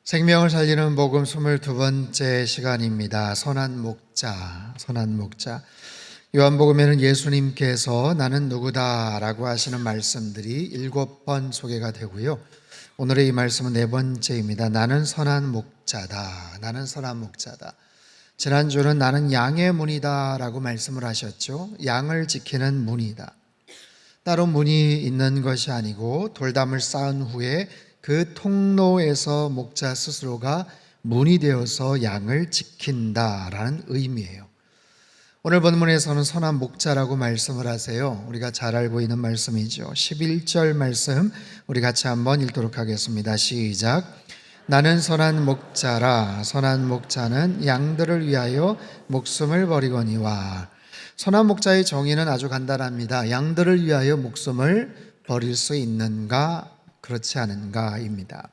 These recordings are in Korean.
생명을 살리는 복음 22번째 시간입니다. 선한 목자, 선한 목자. 요한복음에는 예수님께서 나는 누구다 라고 하시는 말씀들이 7번 소개가 되고요. 오늘의 이 말씀은 4번째입니다. 나는 선한 목자다. 나는 선한 목자다. 지난주는 나는 양의 문이다 라고 말씀을 하셨죠. 양을 지키는 문이다. 따로 문이 있는 것이 아니고 돌담을 쌓은 후에 그 통로에서 목자 스스로가 문이 되어서 양을 지킨다라는 의미예요. 오늘 본문에서는 선한 목자라고 말씀을 하세요. 우리가 잘 알고 있는 말씀이죠. 11절 말씀 우리 같이 한번 읽도록 하겠습니다. 시작. 나는 선한 목자라. 선한 목자는 양들을 위하여 목숨을 버리거니와. 선한 목자의 정의는 아주 간단합니다. 양들을 위하여 목숨을 버릴 수 있는가 그렇지 않은가입니다.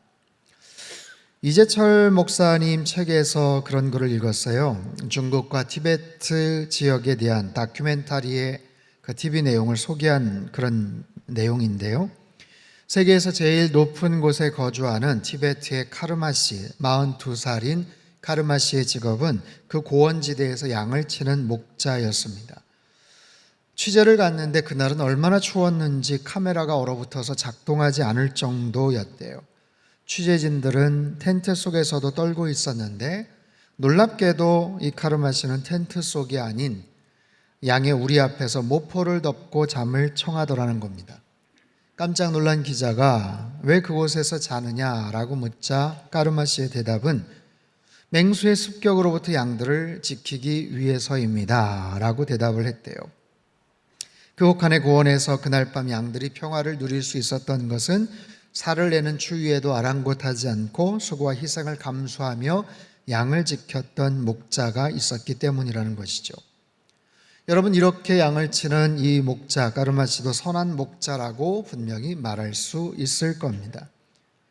이재철 목사님 책에서 그런 글을 읽었어요. 중국과 티베트 지역에 대한 다큐멘터리의 그 TV 내용을 소개한 그런 내용인데요. 세계에서 제일 높은 곳에 거주하는 티베트의 카르마 씨, 42살인 카르마 씨의 직업은 그 고원지대에서 양을 치는 목자였습니다. 취재를 갔는데 그날은 얼마나 추웠는지 카메라가 얼어붙어서 작동하지 않을 정도였대요. 취재진들은 텐트 속에서도 떨고 있었는데 놀랍게도 이 카르마 씨는 텐트 속이 아닌 양의 우리 앞에서 모포를 덮고 잠을 청하더라는 겁니다. 깜짝 놀란 기자가 왜 그곳에서 자느냐라고 묻자 카르마 씨의 대답은 맹수의 습격으로부터 양들을 지키기 위해서입니다 라고 대답을 했대요. 그 혹한의 고원에서 그날 밤 양들이 평화를 누릴 수 있었던 것은 살을 내는 추위에도 아랑곳하지 않고 수고와 희생을 감수하며 양을 지켰던 목자가 있었기 때문이라는 것이죠. 여러분, 이렇게 양을 치는 이 목자 카르마 씨도 선한 목자라고 분명히 말할 수 있을 겁니다.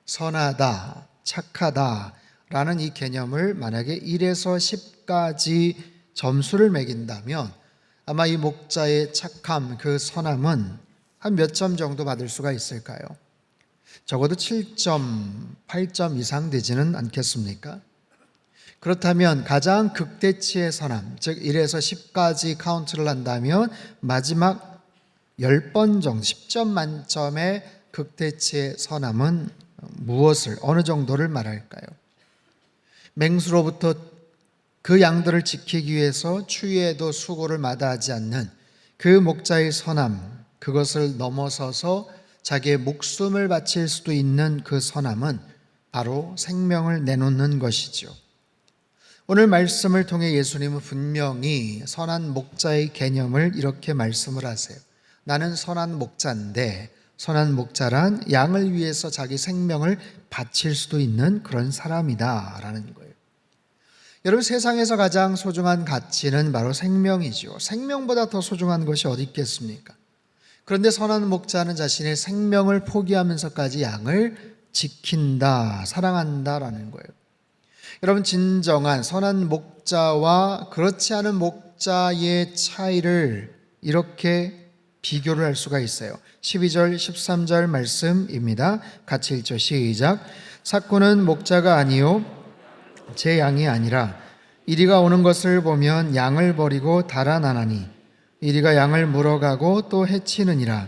선하다, 착하다 라는 이 개념을 만약에 1에서 10까지 점수를 매긴다면 아마 이 목자의 착함, 그 선함은 한 몇 점 정도 받을 수가 있을까요? 적어도 7점, 8점 이상 되지는 않겠습니까? 그렇다면 가장 극대치의 선함, 즉 1에서 10까지 카운트를 한다면 마지막 10번 정도, 10점 만점의 극대치의 선함은 무엇을, 어느 정도를 말할까요? 맹수로부터 그 양들을 지키기 위해서 추위에도 수고를 마다하지 않는 그 목자의 선함, 그것을 넘어서서 자기의 목숨을 바칠 수도 있는 그 선함은 바로 생명을 내놓는 것이죠. 오늘 말씀을 통해 예수님은 분명히 선한 목자의 개념을 이렇게 말씀을 하세요. 나는 선한 목자인데 선한 목자란 양을 위해서 자기 생명을 바칠 수도 있는 그런 사람이다 라는 거예요. 여러분, 세상에서 가장 소중한 가치는 바로 생명이죠. 생명보다 더 소중한 것이 어디 있겠습니까? 그런데 선한 목자는 자신의 생명을 포기하면서까지 양을 지킨다, 사랑한다라는 거예요. 여러분, 진정한 선한 목자와 그렇지 않은 목자의 차이를 이렇게 비교를 할 수가 있어요. 12절, 13절 말씀입니다. 같이 읽죠. 시작. 삭구는 목자가 아니요 제 양이 아니라 이리가 오는 것을 보면 양을 버리고 달아나나니 이리가 양을 물어가고 또 해치느니라.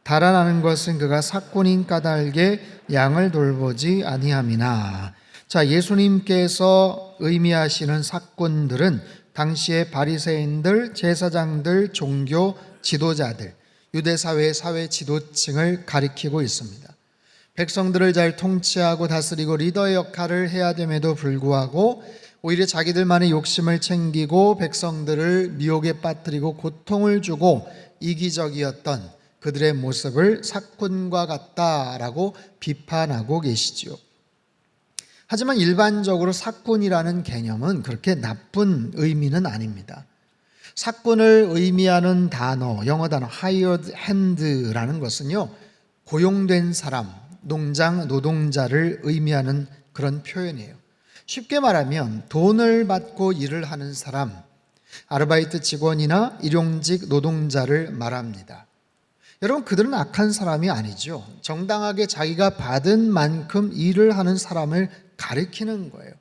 달아나는 것은 그가 삭군인 까닭에 양을 돌보지 아니함이나. 자, 예수님께서 의미하시는 삭군들은 당시의 바리새인들, 제사장들, 종교 지도자들, 유대사회의 사회 지도층을 가리키고 있습니다. 백성들을 잘 통치하고 다스리고 리더의 역할을 해야 됨에도 불구하고 오히려 자기들만의 욕심을 챙기고 백성들을 미혹에 빠뜨리고 고통을 주고 이기적이었던 그들의 모습을 삭군과 같다라고 비판하고 계시지요. 하지만 일반적으로 삭군이라는 개념은 그렇게 나쁜 의미는 아닙니다. 삭군을 의미하는 단어, 영어 단어 hired hand라는 것은요, 고용된 사람, 농장 노동자를 의미하는 그런 표현이에요. 쉽게 말하면 돈을 받고 일을 하는 사람, 아르바이트 직원이나 일용직 노동자를 말합니다. 여러분, 그들은 악한 사람이 아니죠. 정당하게 자기가 받은 만큼 일을 하는 사람을 가리키는 거예요.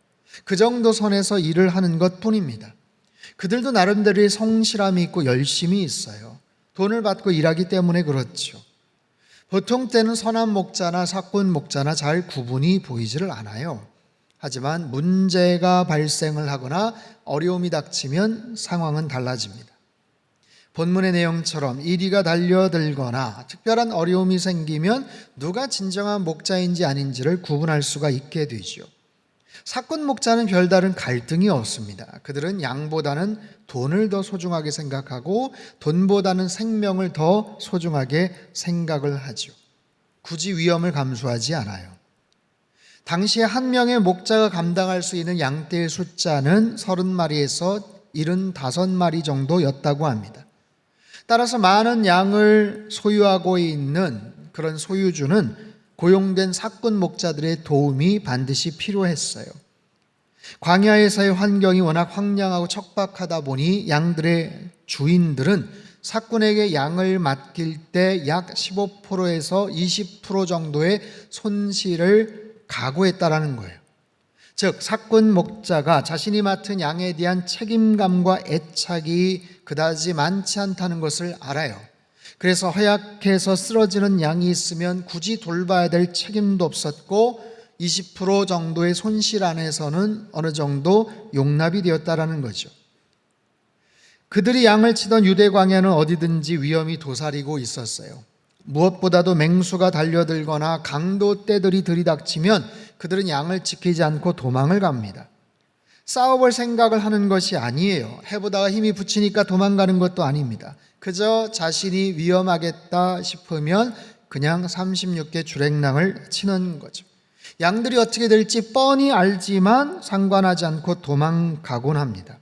그 정도 선에서 일을 하는 것뿐입니다. 그들도 나름대로의 성실함이 있고 열심이 있어요. 돈을 받고 일하기 때문에 그렇죠. 보통 때는 선한 목자나 사꾼 목자나 잘 구분이 보이지를 않아요. 하지만 문제가 발생을 하거나 어려움이 닥치면 상황은 달라집니다. 본문의 내용처럼 이리가 달려들거나 특별한 어려움이 생기면 누가 진정한 목자인지 아닌지를 구분할 수가 있게 되죠. 사꾼 목자는 별다른 갈등이 없습니다. 그들은 양보다는 돈을 더 소중하게 생각하고 돈보다는 생명을 더 소중하게 생각을 하죠. 굳이 위험을 감수하지 않아요. 당시에 한 명의 목자가 감당할 수 있는 양떼의 숫자는 30마리에서 75마리 정도였다고 합니다. 따라서 많은 양을 소유하고 있는 그런 소유주는 고용된 사꾼 목자들의 도움이 반드시 필요했어요. 광야에서의 환경이 워낙 황량하고 척박하다 보니 양들의 주인들은 사꾼에게 양을 맡길 때 약 15%에서 20% 정도의 손실을 각오했다라는 거예요. 즉 사꾼 목자가 자신이 맡은 양에 대한 책임감과 애착이 그다지 많지 않다는 것을 알아요. 그래서 허약해서 쓰러지는 양이 있으면 굳이 돌봐야 될 책임도 없었고 20% 정도의 손실 안에서는 어느 정도 용납이 되었다라는 거죠. 그들이 양을 치던 유대 광야는 어디든지 위험이 도사리고 있었어요. 무엇보다도 맹수가 달려들거나 강도 떼들이 들이닥치면 그들은 양을 지키지 않고 도망을 갑니다. 싸워볼 생각을 하는 것이 아니에요. 해보다가 힘이 붙이니까 도망가는 것도 아닙니다. 그저 자신이 위험하겠다 싶으면 그냥 36개 주랭랑을 치는 거죠. 양들이 어떻게 될지 뻔히 알지만 상관하지 않고 도망가곤 합니다.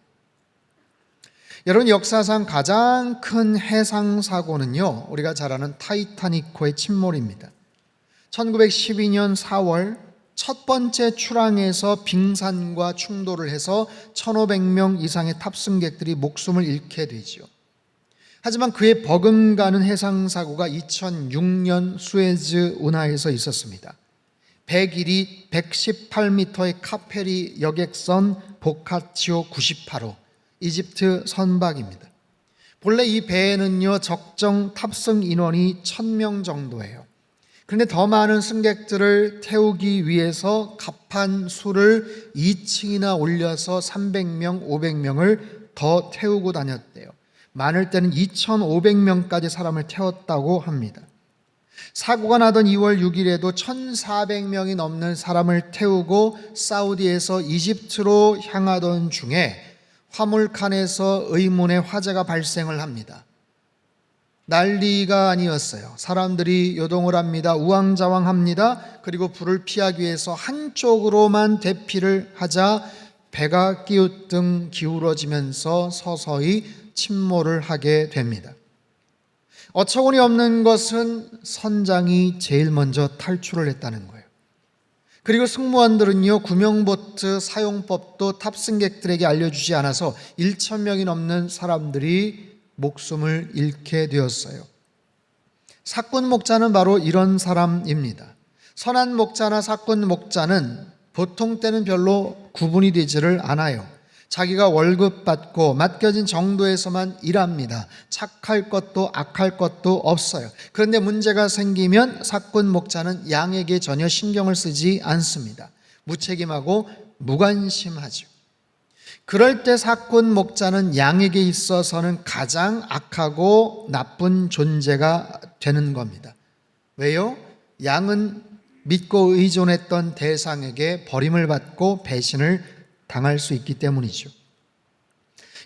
여러분, 역사상 가장 큰 해상 사고는요, 우리가 잘 아는 타이타닉호의 침몰입니다. 1912년 4월 첫 번째 출항에서 빙산과 충돌을 해서 1,500명 이상의 탑승객들이 목숨을 잃게 되죠. 하지만 그에 버금가는 해상사고가 2006년 수에즈 운하에서 있었습니다. 100일이 118m의 카페리 여객선 보카치오 98호 이집트 선박입니다. 본래 이 배에는요 적정 탑승 인원이 1,000명 정도예요. 그런데 더 많은 승객들을 태우기 위해서 갑판 수를 2층이나 올려서 300명, 500명을 더 태우고 다녔대요. 많을 때는 2,500명까지 사람을 태웠다고 합니다. 사고가 나던 2월 6일에도 1,400명이 넘는 사람을 태우고 사우디에서 이집트로 향하던 중에 화물칸에서 의문의 화재가 발생을 합니다. 난리가 아니었어요. 사람들이 요동을 합니다. 우왕좌왕합니다. 그리고 불을 피하기 위해서 한쪽으로만 대피를 하자 배가 기우뚱 기울어지면서 서서히 침몰을 하게 됩니다. 어처구니 없는 것은 선장이 제일 먼저 탈출을 했다는 거예요. 그리고 승무원들은요 구명보트 사용법도 탑승객들에게 알려주지 않아서 1,000명이 넘는 사람들이 목숨을 잃게 되었어요. 사꾼 목자는 바로 이런 사람입니다. 선한 목자나 사꾼 목자는 보통 때는 별로 구분이 되지를 않아요. 자기가 월급 받고 맡겨진 정도에서만 일합니다. 착할 것도 악할 것도 없어요. 그런데 문제가 생기면 사꾼 목자는 양에게 전혀 신경을 쓰지 않습니다. 무책임하고 무관심하죠. 그럴 때 사꾼 목자는 양에게 있어서는 가장 악하고 나쁜 존재가 되는 겁니다. 왜요? 양은 믿고 의존했던 대상에게 버림을 받고 배신을 당할 수 있기 때문이죠.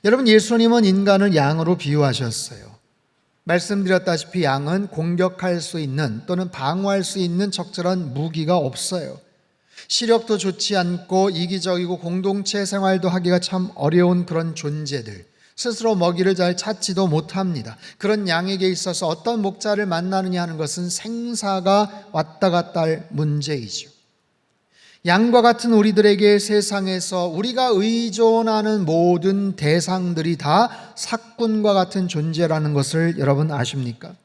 여러분, 예수님은 인간을 양으로 비유하셨어요. 말씀드렸다시피 양은 공격할 수 있는 또는 방어할 수 있는 적절한 무기가 없어요. 시력도 좋지 않고 이기적이고 공동체 생활도 하기가 참 어려운 그런 존재들, 스스로 먹이를 잘 찾지도 못합니다. 그런 양에게 있어서 어떤 목자를 만나느냐 하는 것은 생사가 왔다 갔다 할 문제이죠. 양과 같은 우리들에게 세상에서 우리가 의존하는 모든 대상들이 다 사꾼과 같은 존재라는 것을 여러분 아십니까?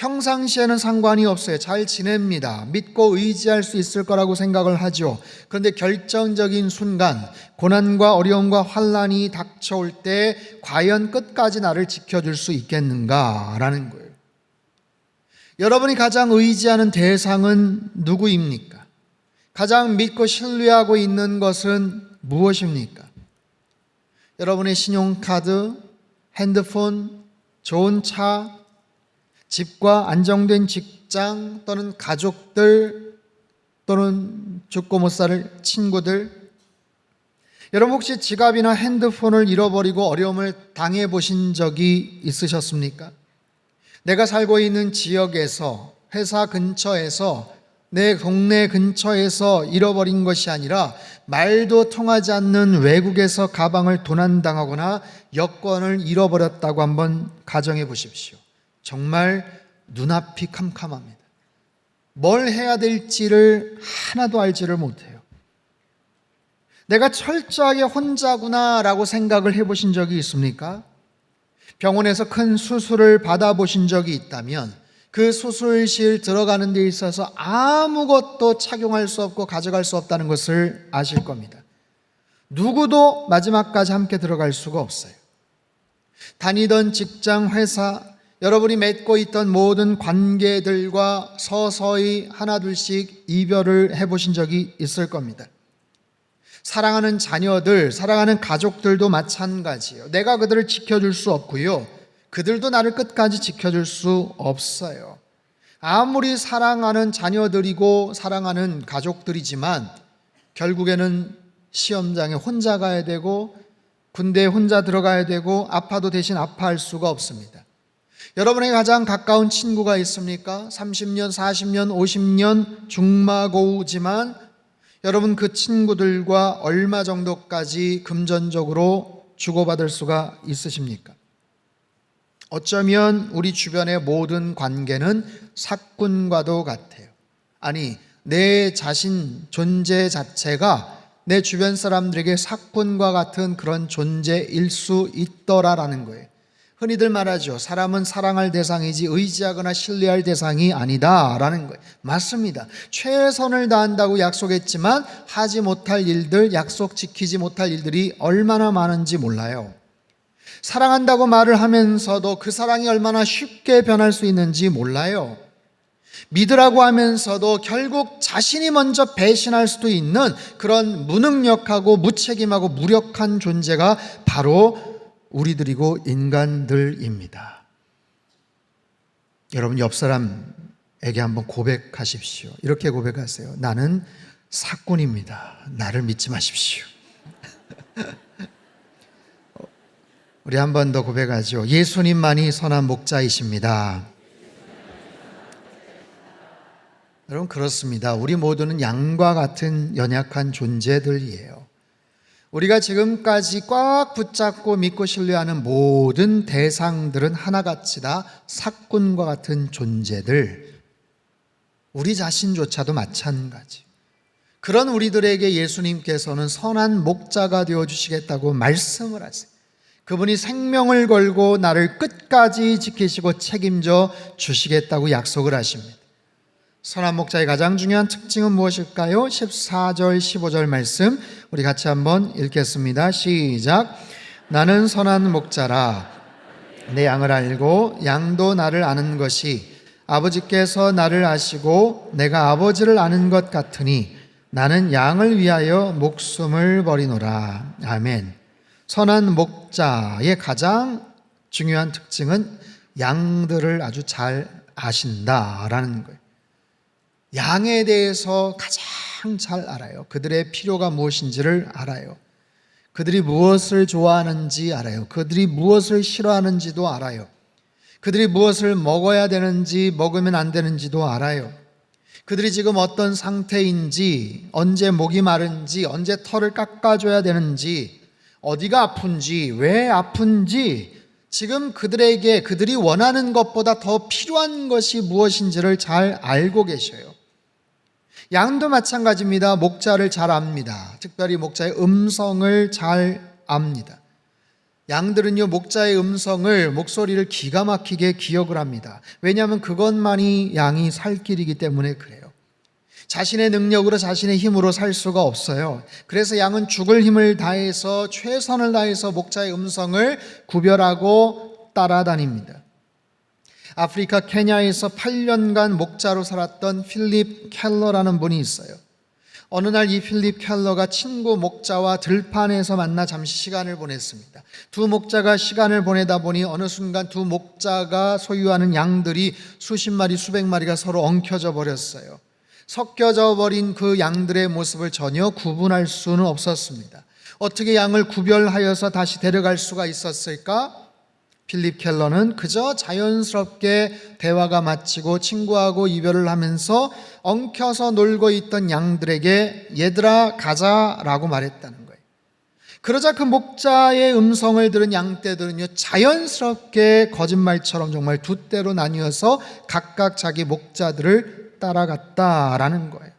평상시에는 상관이 없어요. 잘 지냅니다. 믿고 의지할 수 있을 거라고 생각을 하죠. 그런데 결정적인 순간, 고난과 어려움과 환난이 닥쳐올 때 과연 끝까지 나를 지켜줄 수 있겠는가라는 거예요. 여러분이 가장 의지하는 대상은 누구입니까? 가장 믿고 신뢰하고 있는 것은 무엇입니까? 여러분의 신용카드, 핸드폰, 좋은 차, 집과 안정된 직장 또는 가족들 또는 죽고 못 살 친구들, 여러분 혹시 지갑이나 핸드폰을 잃어버리고 어려움을 당해 보신 적이 있으셨습니까? 내가 살고 있는 지역에서, 회사 근처에서, 내 동네 근처에서 잃어버린 것이 아니라 말도 통하지 않는 외국에서 가방을 도난당하거나 여권을 잃어버렸다고 한번 가정해 보십시오. 정말 눈앞이 캄캄합니다. 뭘 해야 될지를 하나도 알지를 못해요. 내가 철저하게 혼자구나라고 생각을 해보신 적이 있습니까? 병원에서 큰 수술을 받아보신 적이 있다면 그 수술실 들어가는 데 있어서 아무것도 착용할 수 없고 가져갈 수 없다는 것을 아실 겁니다. 누구도 마지막까지 함께 들어갈 수가 없어요. 다니던 직장, 회사, 여러분이 맺고 있던 모든 관계들과 서서히 하나둘씩 이별을 해보신 적이 있을 겁니다. 사랑하는 자녀들, 사랑하는 가족들도 마찬가지예요. 내가 그들을 지켜줄 수 없고요. 그들도 나를 끝까지 지켜줄 수 없어요. 아무리 사랑하는 자녀들이고 사랑하는 가족들이지만 결국에는 시험장에 혼자 가야 되고 군대에 혼자 들어가야 되고 아파도 대신 아파할 수가 없습니다. 여러분에게 가장 가까운 친구가 있습니까? 30년, 40년, 50년 중마고우지만 여러분 그 친구들과 얼마 정도까지 금전적으로 주고받을 수가 있으십니까? 어쩌면 우리 주변의 모든 관계는 사꾼과도 같아요. 아니, 내 자신 존재 자체가 내 주변 사람들에게 사꾼과 같은 그런 존재일 수 있더라라는 거예요. 흔히들 말하죠. 사람은 사랑할 대상이지 의지하거나 신뢰할 대상이 아니다라는 거예요. 맞습니다. 최선을 다한다고 약속했지만 하지 못할 일들, 약속 지키지 못할 일들이 얼마나 많은지 몰라요. 사랑한다고 말을 하면서도 그 사랑이 얼마나 쉽게 변할 수 있는지 몰라요. 믿으라고 하면서도 결국 자신이 먼저 배신할 수도 있는 그런 무능력하고 무책임하고 무력한 존재가 바로 우리들이고 인간들입니다. 여러분 옆 사람에게 한번 고백하십시오. 이렇게 고백하세요. 나는 사꾼입니다. 나를 믿지 마십시오. 우리 한 번 더 고백하죠. 예수님만이 선한 목자이십니다. 여러분 그렇습니다. 우리 모두는 양과 같은 연약한 존재들이에요. 우리가 지금까지 꽉 붙잡고 믿고 신뢰하는 모든 대상들은 하나같이 다 사꾼과 같은 존재들, 우리 자신조차도 마찬가지. 그런 우리들에게 예수님께서는 선한 목자가 되어주시겠다고 말씀을 하세요. 그분이 생명을 걸고 나를 끝까지 지키시고 책임져 주시겠다고 약속을 하십니다. 선한 목자의 가장 중요한 특징은 무엇일까요? 14절, 15절 말씀 우리 같이 한번 읽겠습니다. 시작. 나는 선한 목자라. 내 양을 알고 양도 나를 아는 것이 아버지께서 나를 아시고 내가 아버지를 아는 것 같으니 나는 양을 위하여 목숨을 버리노라. 아멘. 선한 목자의 가장 중요한 특징은 양들을 아주 잘 아신다라는 거예요. 양에 대해서 가장 잘 알아요. 그들의 필요가 무엇인지를 알아요. 그들이 무엇을 좋아하는지 알아요. 그들이 무엇을 싫어하는지도 알아요. 그들이 무엇을 먹어야 되는지 먹으면 안 되는지도 알아요. 그들이 지금 어떤 상태인지, 언제 목이 마른지, 언제 털을 깎아줘야 되는지, 어디가 아픈지, 왜 아픈지, 지금 그들에게 그들이 원하는 것보다 더 필요한 것이 무엇인지를 잘 알고 계셔요. 양도 마찬가지입니다. 목자를 잘 압니다. 특별히 목자의 음성을 잘 압니다. 양들은요, 목자의 목소리를 기가 막히게 기억을 합니다. 왜냐하면 그것만이 양이 살 길이기 때문에 그래요. 자신의 능력으로, 자신의 힘으로 살 수가 없어요. 그래서 양은 죽을 힘을 다해서, 최선을 다해서 목자의 음성을 구별하고 따라다닙니다. 아프리카 케냐에서 8년간 목자로 살았던 필립 켈러라는 분이 있어요. 어느 날 이 필립 켈러가 친구 목자와 들판에서 만나 잠시 시간을 보냈습니다. 두 목자가 시간을 보내다 보니 어느 순간 두 목자가 소유하는 양들이 수십 마리, 수백 마리가 서로 엉켜져 버렸어요. 섞여져 버린 그 양들의 모습을 전혀 구분할 수는 없었습니다. 어떻게 양을 구별하여서 다시 데려갈 수가 있었을까? 필립 켈러는 그저 자연스럽게 대화가 마치고 친구하고 이별을 하면서 엉켜서 놀고 있던 양들에게 얘들아 가자라고 말했다는 거예요. 그러자 그 목자의 음성을 들은 양떼들은요, 자연스럽게 거짓말처럼 정말 두 떼로 나뉘어서 각각 자기 목자들을 따라갔다라는 거예요.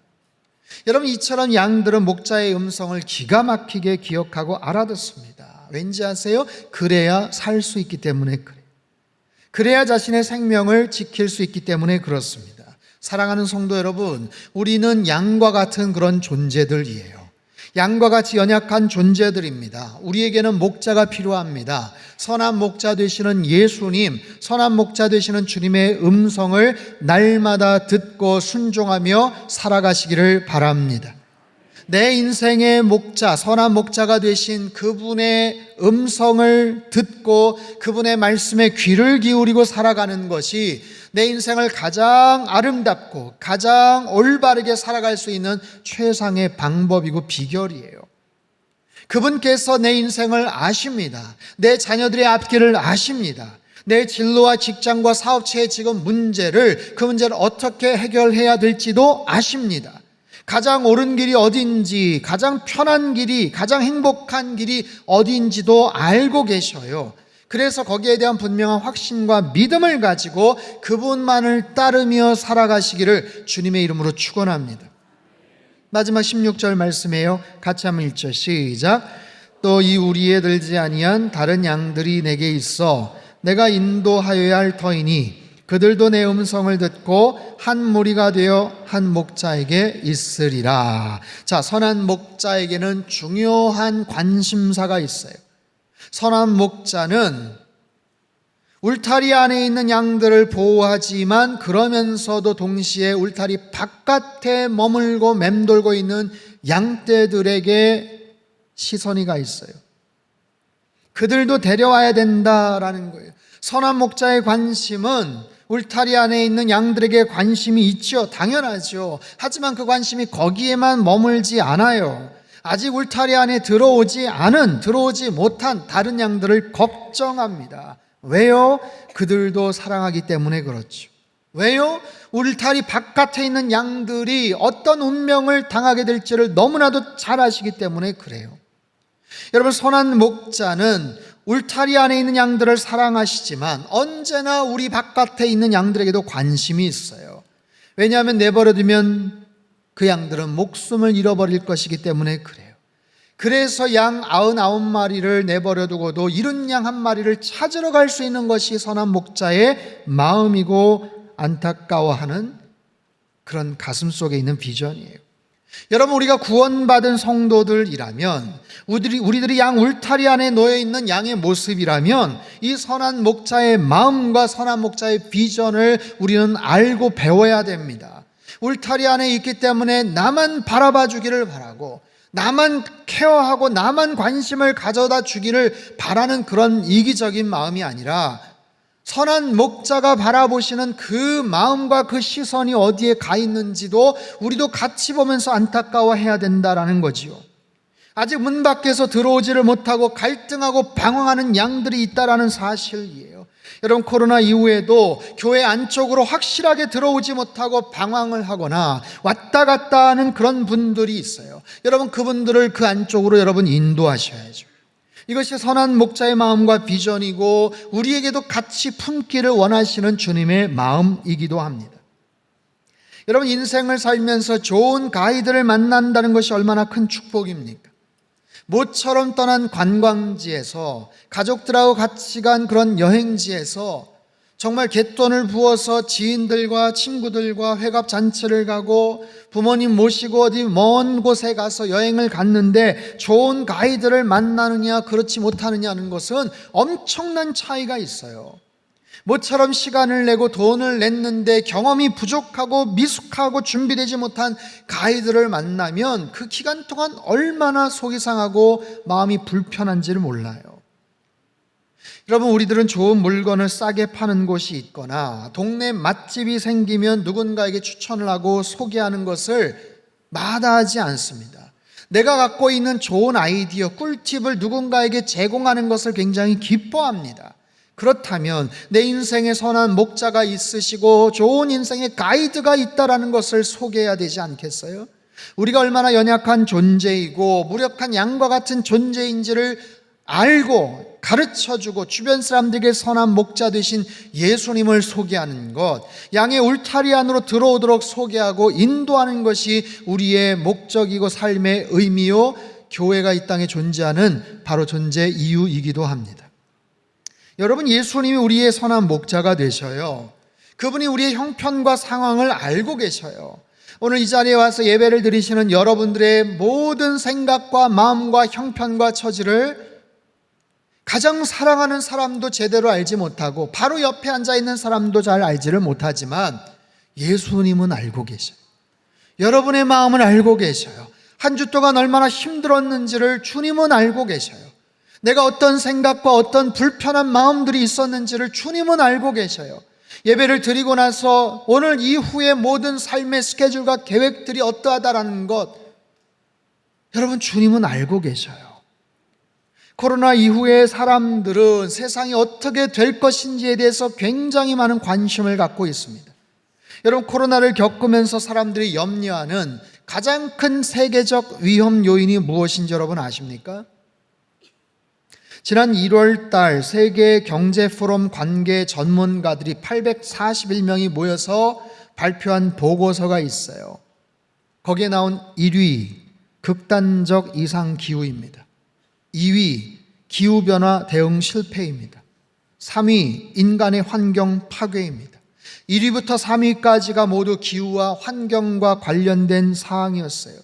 여러분, 이처럼 양들은 목자의 음성을 기가 막히게 기억하고 알아듣습니다. 왠지 아세요? 그래야 살 수 있기 때문에 그래요. 그래야 자신의 생명을 지킬 수 있기 때문에 그렇습니다. 사랑하는 성도 여러분, 우리는 양과 같은 그런 존재들이에요. 양과 같이 연약한 존재들입니다. 우리에게는 목자가 필요합니다. 선한 목자 되시는 예수님, 선한 목자 되시는 주님의 음성을 날마다 듣고 순종하며 살아가시기를 바랍니다. 내 인생의 목자, 선한 목자가 되신 그분의 음성을 듣고 그분의 말씀에 귀를 기울이고 살아가는 것이 내 인생을 가장 아름답고 가장 올바르게 살아갈 수 있는 최상의 방법이고 비결이에요. 그분께서 내 인생을 아십니다. 내 자녀들의 앞길을 아십니다. 내 진로와 직장과 사업체의 지금 그 문제를 어떻게 해결해야 될지도 아십니다. 가장 옳은 길이 어딘지, 가장 편한 길이, 가장 행복한 길이 어딘지도 알고 계셔요. 그래서 거기에 대한 분명한 확신과 믿음을 가지고 그분만을 따르며 살아가시기를 주님의 이름으로 축원합니다. 마지막 16절 말씀이에요. 같이 한번 읽죠. 시작. 또 이 우리에 들지 아니한 다른 양들이 내게 있어 내가 인도하여야 할 터이니 그들도 내 음성을 듣고 한 무리가 되어 한 목자에게 있으리라. 자, 선한 목자에게는 중요한 관심사가 있어요. 선한 목자는 울타리 안에 있는 양들을 보호하지만 그러면서도 동시에 울타리 바깥에 머물고 맴돌고 있는 양떼들에게 시선이 가 있어요. 그들도 데려와야 된다라는 거예요. 선한 목자의 관심은 울타리 안에 있는 양들에게 관심이 있죠. 당연하죠. 하지만 그 관심이 거기에만 머물지 않아요. 아직 울타리 안에 들어오지 못한 다른 양들을 걱정합니다. 왜요? 그들도 사랑하기 때문에 그렇죠. 왜요? 울타리 바깥에 있는 양들이 어떤 운명을 당하게 될지를 너무나도 잘 아시기 때문에 그래요. 여러분, 선한 목자는 울타리 안에 있는 양들을 사랑하시지만 언제나 우리 바깥에 있는 양들에게도 관심이 있어요. 왜냐하면 내버려두면 그 양들은 목숨을 잃어버릴 것이기 때문에 그래요. 그래서 양 99마리를 내버려두고도 잃은 양 한 마리를 찾으러 갈 수 있는 것이 선한 목자의 마음이고 안타까워하는 그런 가슴 속에 있는 비전이에요. 여러분, 우리가 구원받은 성도들이라면, 우리들이 양 울타리 안에 놓여있는 양의 모습이라면 이 선한 목자의 마음과 선한 목자의 비전을 우리는 알고 배워야 됩니다. 울타리 안에 있기 때문에 나만 바라봐 주기를 바라고, 나만 케어하고 나만 관심을 가져다 주기를 바라는 그런 이기적인 마음이 아니라 선한 목자가 바라보시는 그 마음과 그 시선이 어디에 가 있는지도 우리도 같이 보면서 안타까워해야 된다라는 거지요. 아직 문 밖에서 들어오지를 못하고 갈등하고 방황하는 양들이 있다라는 사실이에요. 여러분, 코로나 이후에도 교회 안쪽으로 확실하게 들어오지 못하고 방황을 하거나 왔다 갔다 하는 그런 분들이 있어요. 여러분, 그분들을 그 안쪽으로 여러분 인도하셔야죠. 이것이 선한 목자의 마음과 비전이고 우리에게도 같이 품기를 원하시는 주님의 마음이기도 합니다. 여러분, 인생을 살면서 좋은 가이드를 만난다는 것이 얼마나 큰 축복입니까? 모처럼 떠난 관광지에서, 가족들하고 같이 간 그런 여행지에서 정말 갯돈을 부어서 지인들과 친구들과 회갑잔치를 가고 부모님 모시고 어디 먼 곳에 가서 여행을 갔는데 좋은 가이드를 만나느냐 그렇지 못하느냐는 것은 엄청난 차이가 있어요. 모처럼 시간을 내고 돈을 냈는데 경험이 부족하고 미숙하고 준비되지 못한 가이드를 만나면 그 기간 동안 얼마나 속이 상하고 마음이 불편한지를 몰라요. 여러분, 우리들은 좋은 물건을 싸게 파는 곳이 있거나 동네 맛집이 생기면 누군가에게 추천을 하고 소개하는 것을 마다하지 않습니다. 내가 갖고 있는 좋은 아이디어, 꿀팁을 누군가에게 제공하는 것을 굉장히 기뻐합니다. 그렇다면 내 인생에 선한 목자가 있으시고 좋은 인생의 가이드가 있다라는 것을 소개해야 되지 않겠어요? 우리가 얼마나 연약한 존재이고 무력한 양과 같은 존재인지를 알고 가르쳐주고 주변 사람들에게 선한 목자 되신 예수님을 소개하는 것, 양의 울타리 안으로 들어오도록 소개하고 인도하는 것이 우리의 목적이고 삶의 의미요, 교회가 이 땅에 존재하는 바로 존재 이유이기도 합니다. 여러분, 예수님이 우리의 선한 목자가 되셔요. 그분이 우리의 형편과 상황을 알고 계셔요. 오늘 이 자리에 와서 예배를 드리시는 여러분들의 모든 생각과 마음과 형편과 처지를 가장 사랑하는 사람도 제대로 알지 못하고 바로 옆에 앉아있는 사람도 잘 알지를 못하지만 예수님은 알고 계셔요. 여러분의 마음을 알고 계셔요. 한 주 동안 얼마나 힘들었는지를 주님은 알고 계셔요. 내가 어떤 생각과 어떤 불편한 마음들이 있었는지를 주님은 알고 계셔요. 예배를 드리고 나서 오늘 이후의 모든 삶의 스케줄과 계획들이 어떠하다라는 것, 여러분, 주님은 알고 계셔요. 코로나 이후에 사람들은 세상이 어떻게 될 것인지에 대해서 굉장히 많은 관심을 갖고 있습니다. 여러분, 코로나를 겪으면서 사람들이 염려하는 가장 큰 세계적 위험 요인이 무엇인지 여러분 아십니까? 지난 1월 달 세계 경제 포럼 관계 전문가들이 841명이 모여서 발표한 보고서가 있어요. 거기에 나온 1위, 극단적 이상 기후입니다. 2위, 기후변화 대응 실패입니다. 3위, 인간의 환경 파괴입니다. 1위부터 3위까지가 모두 기후와 환경과 관련된 사항이었어요.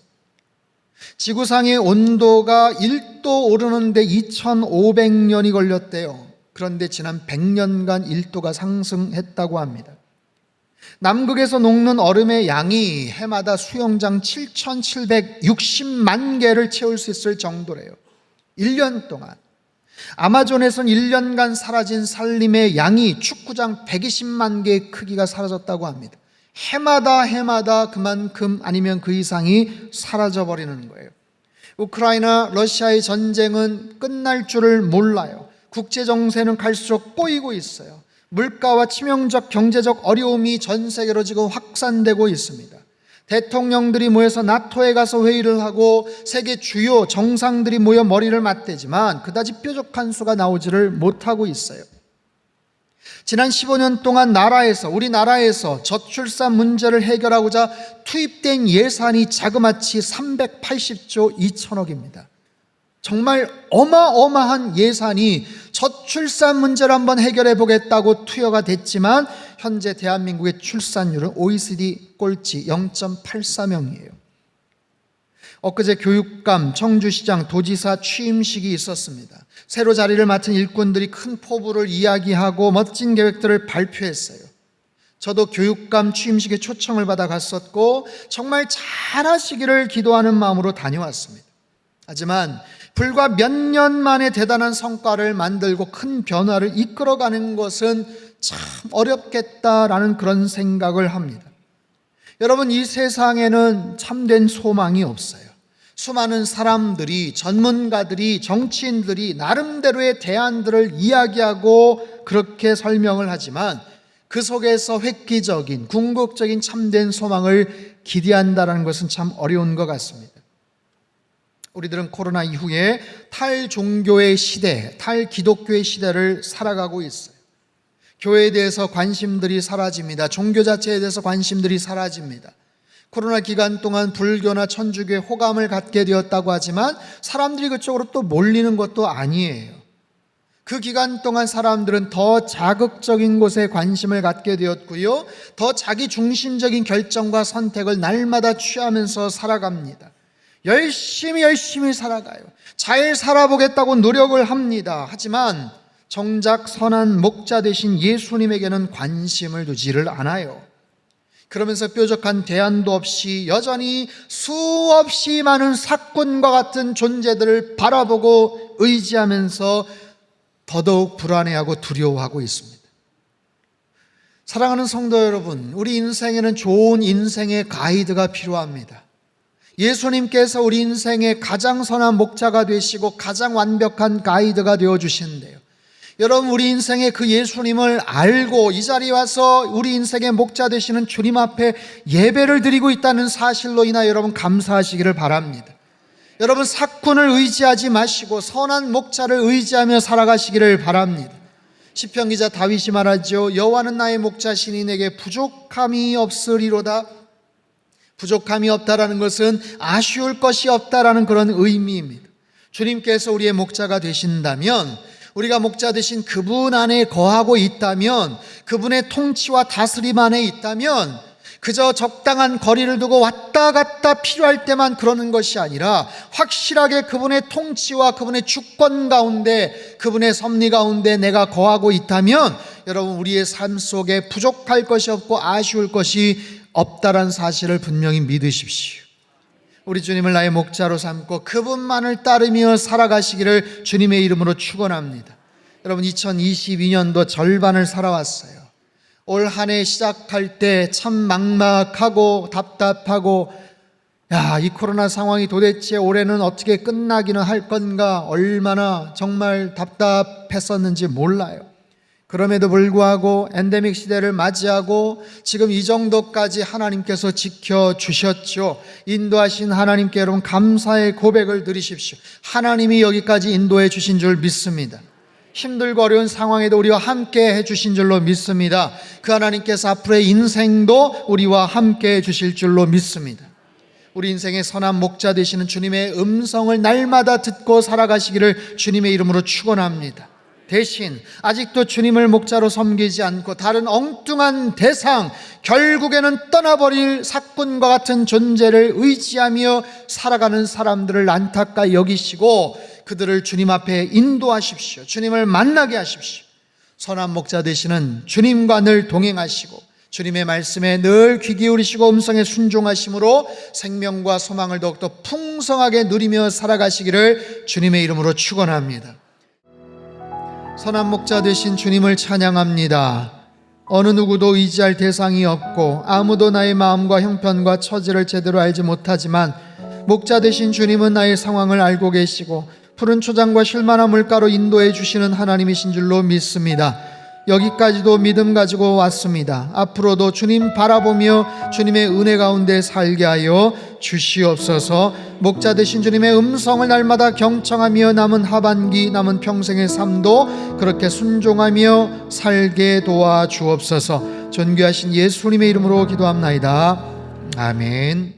지구상의 온도가 1도 오르는데 2500년이 걸렸대요. 그런데 지난 100년간 1도가 상승했다고 합니다. 남극에서 녹는 얼음의 양이 해마다 수영장 7760만 개를 채울 수 있을 정도래요. 1년 동안. 아마존에서는 1년간 사라진 산림의 양이 축구장 120만 개의 크기가 사라졌다고 합니다. 해마다 그만큼 아니면 그 이상이 사라져버리는 거예요. 우크라이나, 러시아의 전쟁은 끝날 줄을 몰라요. 국제정세는 갈수록 꼬이고 있어요. 물가와 치명적 경제적 어려움이 전 세계로 지금 확산되고 있습니다. 대통령들이 모여서 나토에 가서 회의를 하고 세계 주요 정상들이 모여 머리를 맞대지만 그다지 뾰족한 수가 나오지를 못하고 있어요. 지난 15년 동안 우리나라에서 저출산 문제를 해결하고자 투입된 예산이 자그마치 380조 2천억입니다. 정말 어마어마한 예산이 저출산 문제를 한번 해결해 보겠다고 투여가 됐지만 현재 대한민국의 출산율은 OECD 꼴찌 0.84명이에요. 엊그제 교육감, 청주시장, 도지사 취임식이 있었습니다. 새로 자리를 맡은 일꾼들이 큰 포부를 이야기하고 멋진 계획들을 발표했어요. 저도 교육감 취임식에 초청을 받아 갔었고 정말 잘하시기를 기도하는 마음으로 다녀왔습니다. 하지만 불과 몇 년 만에 대단한 성과를 만들고 큰 변화를 이끌어가는 것은 참 어렵겠다라는 그런 생각을 합니다. 여러분, 이 세상에는 참된 소망이 없어요. 수많은 사람들이, 전문가들이, 정치인들이 나름대로의 대안들을 이야기하고 그렇게 설명을 하지만 그 속에서 획기적인, 궁극적인 참된 소망을 기대한다는 것은 참 어려운 것 같습니다. 우리들은 코로나 이후에 탈종교의 시대, 탈기독교의 시대를 살아가고 있어요. 교회에 대해서 관심들이 사라집니다. 종교 자체에 대해서 관심들이 사라집니다. 코로나 기간 동안 불교나 천주교에 호감을 갖게 되었다고 하지만 사람들이 그쪽으로 또 몰리는 것도 아니에요. 그 기간 동안 사람들은 더 자극적인 곳에 관심을 갖게 되었고요, 더 자기 중심적인 결정과 선택을 날마다 취하면서 살아갑니다. 열심히 살아가요. 잘 살아보겠다고 노력을 합니다. 하지만 정작 선한 목자 되신 예수님에게는 관심을 두지를 않아요. 그러면서 뾰족한 대안도 없이 여전히 수없이 많은 사건과 같은 존재들을 바라보고 의지하면서 더더욱 불안해하고 두려워하고 있습니다. 사랑하는 성도 여러분, 우리 인생에는 좋은 인생의 가이드가 필요합니다. 예수님께서 우리 인생의 가장 선한 목자가 되시고 가장 완벽한 가이드가 되어주신대요. 여러분, 우리 인생의 그 예수님을 알고 이 자리에 와서 우리 인생의 목자 되시는 주님 앞에 예배를 드리고 있다는 사실로 인하여 여러분 감사하시기를 바랍니다. 여러분, 사꾼을 의지하지 마시고 선한 목자를 의지하며 살아가시기를 바랍니다. 시편 기자 다윗이 말하죠. 여호와는 나의 목자시니 내게 부족함이 없으리로다. 부족함이 없다라는 것은 아쉬울 것이 없다라는 그런 의미입니다. 주님께서 우리의 목자가 되신다면, 우리가 목자 되신 그분 안에 거하고 있다면, 그분의 통치와 다스림 안에 있다면 그저 적당한 거리를 두고 왔다 갔다 필요할 때만 그러는 것이 아니라 확실하게 그분의 통치와 그분의 주권 가운데, 그분의 섭리 가운데 내가 거하고 있다면 여러분, 우리의 삶 속에 부족할 것이 없고 아쉬울 것이 없다라는 사실을 분명히 믿으십시오. 우리 주님을 나의 목자로 삼고 그분만을 따르며 살아가시기를 주님의 이름으로 축원합니다. 여러분, 2022년도 절반을 살아왔어요. 올 한 해 시작할 때 참 막막하고 답답하고, 이 코로나 상황이 도대체 올해는 어떻게 끝나기는 할 건가, 얼마나 정말 답답했었는지 몰라요. 그럼에도 불구하고 엔데믹 시대를 맞이하고 지금 이 정도까지 하나님께서 지켜주셨죠. 인도하신 하나님께 여러분 감사의 고백을 드리십시오. 하나님이 여기까지 인도해 주신 줄 믿습니다. 힘들고 어려운 상황에도 우리와 함께 해주신 줄로 믿습니다. 그 하나님께서 앞으로의 인생도 우리와 함께 해주실 줄로 믿습니다. 우리 인생의 선한 목자 되시는 주님의 음성을 날마다 듣고 살아가시기를 주님의 이름으로 축원합니다. 대신 아직도 주님을 목자로 섬기지 않고 다른 엉뚱한 대상, 결국에는 떠나버릴 사건과 같은 존재를 의지하며 살아가는 사람들을 안타까이 여기시고 그들을 주님 앞에 인도하십시오. 주님을 만나게 하십시오. 선한 목자 되시는 주님과 늘 동행하시고 주님의 말씀에 늘 귀 기울이시고 음성에 순종하심으로 생명과 소망을 더욱더 풍성하게 누리며 살아가시기를 주님의 이름으로 축원합니다. 선한 목자 되신 주님을 찬양합니다. 어느 누구도 의지할 대상이 없고 아무도 나의 마음과 형편과 처지를 제대로 알지 못하지만 목자 되신 주님은 나의 상황을 알고 계시고 푸른 초장과 쉴만한 물가로 인도해 주시는 하나님이신 줄로 믿습니다. 여기까지도 믿음 가지고 왔습니다. 앞으로도 주님 바라보며 주님의 은혜 가운데 살게 하여 주시옵소서. 목자 되신 주님의 음성을 날마다 경청하며 남은 하반기, 남은 평생의 삶도 그렇게 순종하며 살게 도와주옵소서. 존귀하신 예수님의 이름으로 기도합나이다. 아멘.